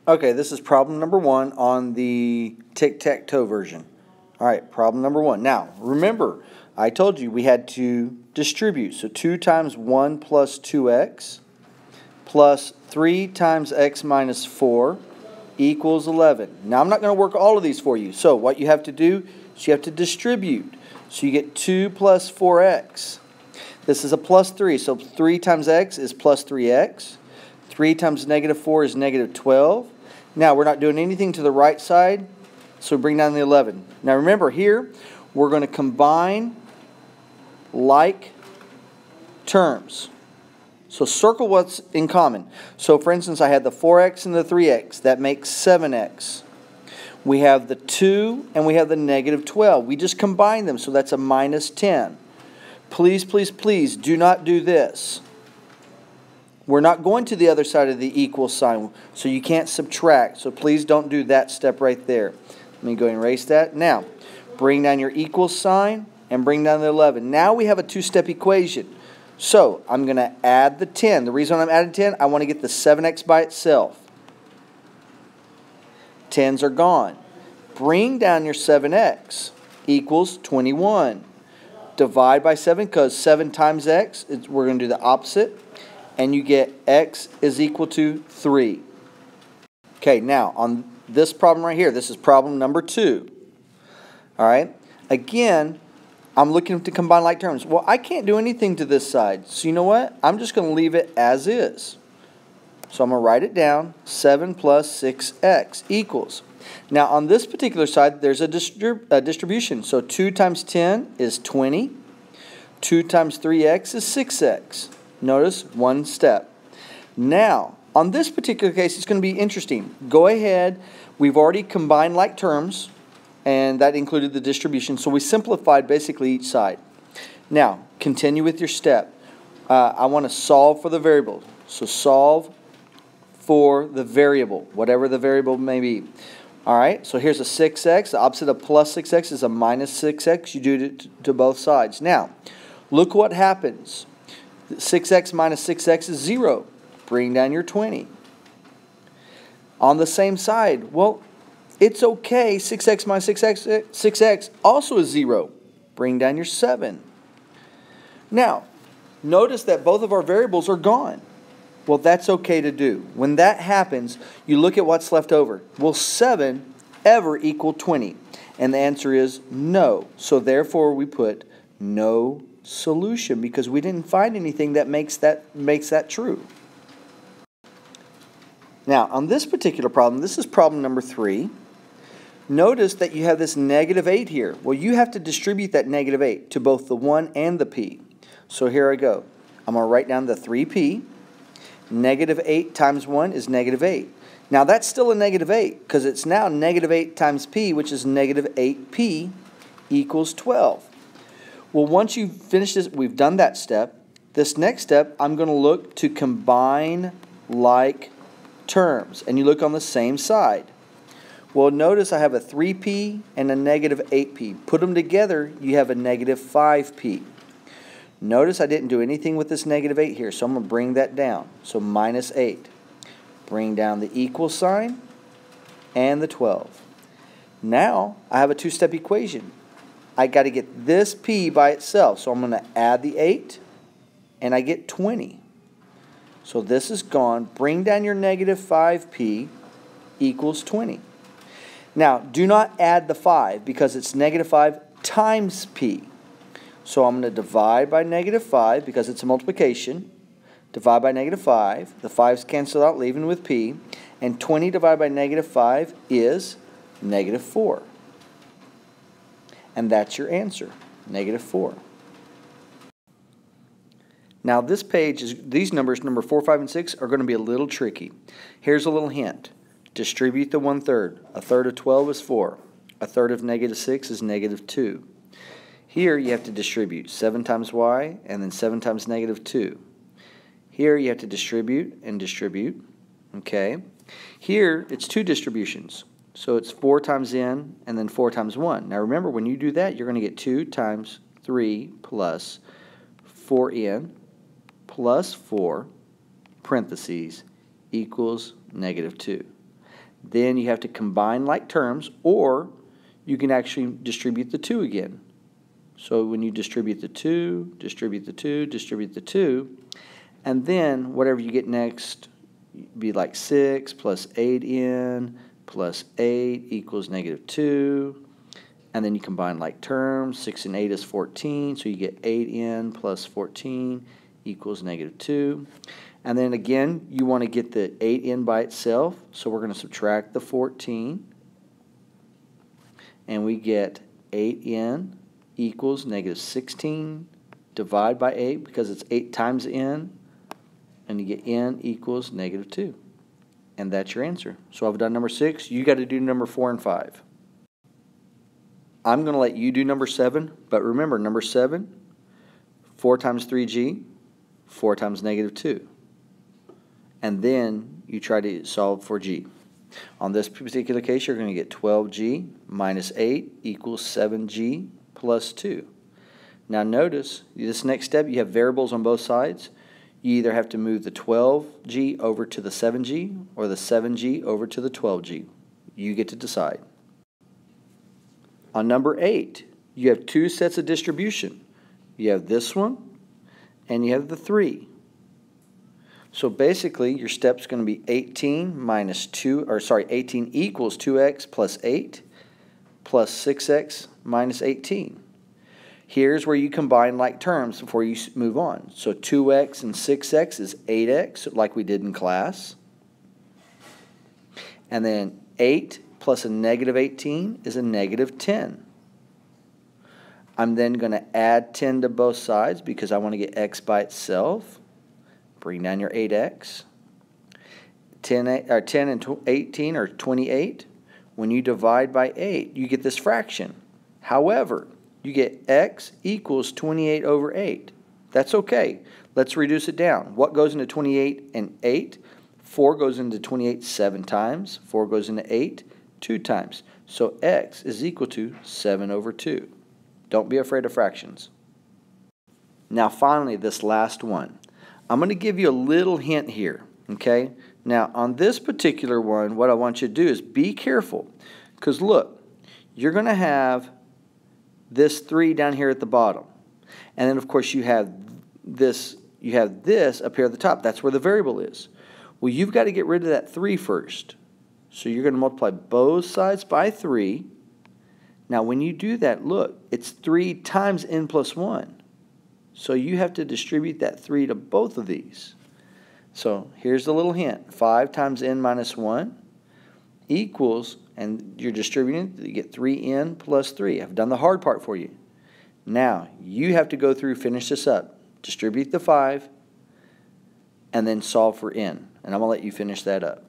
Okay, this is problem number 1 on the tic-tac-toe version. All right, problem number 1. Now, remember, I told you we had to distribute. So 2 times 1 plus 2x plus 3 times x minus 4 equals 11. Now, I'm not going to work all of these for you. So what you have to do is you have to distribute. So you get 2 plus 4x. This is a plus 3. So 3 times x is plus 3x. 3 times negative 4 is negative 12. Now, we're not doing anything to the right side, so bring down the 11. Now, remember, here, we're going to combine like terms. So circle what's in common. So, for instance, I had the 4x and the 3x. That makes 7x. We have the 2 and we have the negative 12. We just combine them, so that's a minus 10. Please, please, please do not do this. We're not going to the other side of the equal sign, so you can't subtract. So please don't do that step right there. Let me go and erase that. Now, bring down your equal sign and bring down the 11. Now we have a two-step equation. So I'm going to add the 10. The reason I'm adding 10, I want to get the 7x by itself. 10s are gone. Bring down your 7x equals 21. Divide by 7 because 7 times x, we're going to do the opposite. And you get x is equal to 3. Okay, now on this problem right here, this is problem number 2. All right, again, I'm looking to combine like terms. Well, I can't do anything to this side. So you know what? I'm just going to leave it as is. So I'm going to write it down. 7 plus 6x equals. Now on this particular side, there's a distribution. So 2 times 10 is 20. 2 times 3x is 6x. Notice one step. Now, on this particular case, it's going to be interesting. Go ahead. We've already combined like terms, and that included the distribution. So we simplified basically each side. Now, continue with your step. I want to solve for the variable. So solve for the variable, whatever the variable may be. All right, so here's a 6x. The opposite of plus 6x is a minus 6x. You do it to both sides. Now, look what happens. 6x minus 6x is 0. Bring down your 20. On the same side, well, it's okay. 6x minus 6x also is 0. Bring down your 7. Now, notice that both of our variables are gone. Well, that's okay to do. When that happens, you look at what's left over. Will 7 ever equal 20? And the answer is no. So therefore, we put no solution because we didn't find anything that makes that true. Now, on this particular problem, this is problem number 3. Notice that you have this negative 8 here. Well, you have to distribute that negative 8 to both the 1 and the p. So here I go. I'm going to write down the 3p. Negative 8 times 1 is negative 8. Now, that's still a negative 8 because it's now negative 8 times p, which is negative 8p equals 12. Well, once you finish this, we've done that step. This next step, I'm going to look to combine like terms. And you look on the same side. Well, notice I have a 3p and a negative 8p. Put them together, you have a negative 5p. Notice I didn't do anything with this negative 8 here, so I'm going to bring that down. So minus 8. Bring down the equal sign and the 12. Now, I have a two-step equation. I got to get this p by itself. So I'm going to add the 8, and I get 20. So this is gone. Bring down your negative 5p equals 20. Now, do not add the 5 because it's negative 5 times p. So I'm going to divide by negative 5 because it's a multiplication. Divide by negative 5. The 5's cancel out, leaving with p. And 20 divided by negative 5 is negative 4. And that's your answer, negative 4. Now this page, these numbers, number 4, 5, and 6, are going to be a little tricky. Here's a little hint. Distribute the 1/3. A third of 12 is 4. A third of negative 6 is negative 2. Here you have to distribute 7 times y and then 7 times negative 2. Here you have to distribute and distribute. Okay. Here it's two distributions. So it's 4 times n and then 4 times 1. Now remember, when you do that, you're going to get 2 times 3 plus 4n plus 4 parentheses equals negative 2. Then you have to combine like terms, or you can actually distribute the 2 again. So when you distribute the 2, distribute the 2, distribute the 2, and then whatever you get next be like 6 plus 8n plus 8 equals -2. And then you combine like terms. 6 and 8 is 14, so you get 8n plus 14 equals -2. And then again, you want to get the 8n by itself, so we're going to subtract the 14. And we get 8n equals -16. Divide by 8 because it's 8 times n. And you get n equals -2. And that's your answer. So I've done number 6. You got to do number 4 and 5. I'm going to let you do number 7, but remember, number 7, 4 times 3g, 4 times -2. And then you try to solve for g. On this particular case, you're going to get 12g minus 8 equals 7g plus 2. Now notice, this next step, you have variables on both sides. You either have to move the 12g over to the 7g or the 7g over to the 12g. You get to decide. On number 8, you have 2 sets of distribution. You have this one and you have the 3. So basically your step's going to be 18 minus 2, or sorry, 18 equals 2x plus 8 plus 6x minus 18. Here's where you combine like terms before you move on. So 2x and 6x is 8x, like we did in class. And then 8 plus a -18 is a -10. I'm then going to add 10 to both sides because I want to get x by itself. Bring down your 8x. 10 and 18 are 28. When you divide by 8, you get this fraction. However, you get x equals 28 over 8. That's okay. Let's reduce it down. What goes into 28 and 8? 4 goes into 28 7 times. 4 goes into 8 2 times. So x is equal to 7 over 2. Don't be afraid of fractions. Now finally, this last one. I'm going to give you a little hint here, okay? Now on this particular one, what I want you to do is be careful. Because look, you're going to have this 3 down here at the bottom. And then of course you have this up here at the top. That's where the variable is. Well, you've got to get rid of that 3 first. So you're going to multiply both sides by 3. Now when you do that, look, it's 3 times n plus 1. So you have to distribute that 3 to both of these. So here's the little hint. 5 times n minus 1 equals, and you're distributing it, you get 3n plus 3. I've done the hard part for you. Now you have to go through, finish this up. Distribute the 5, and then solve for n. And I'm going to let you finish that up.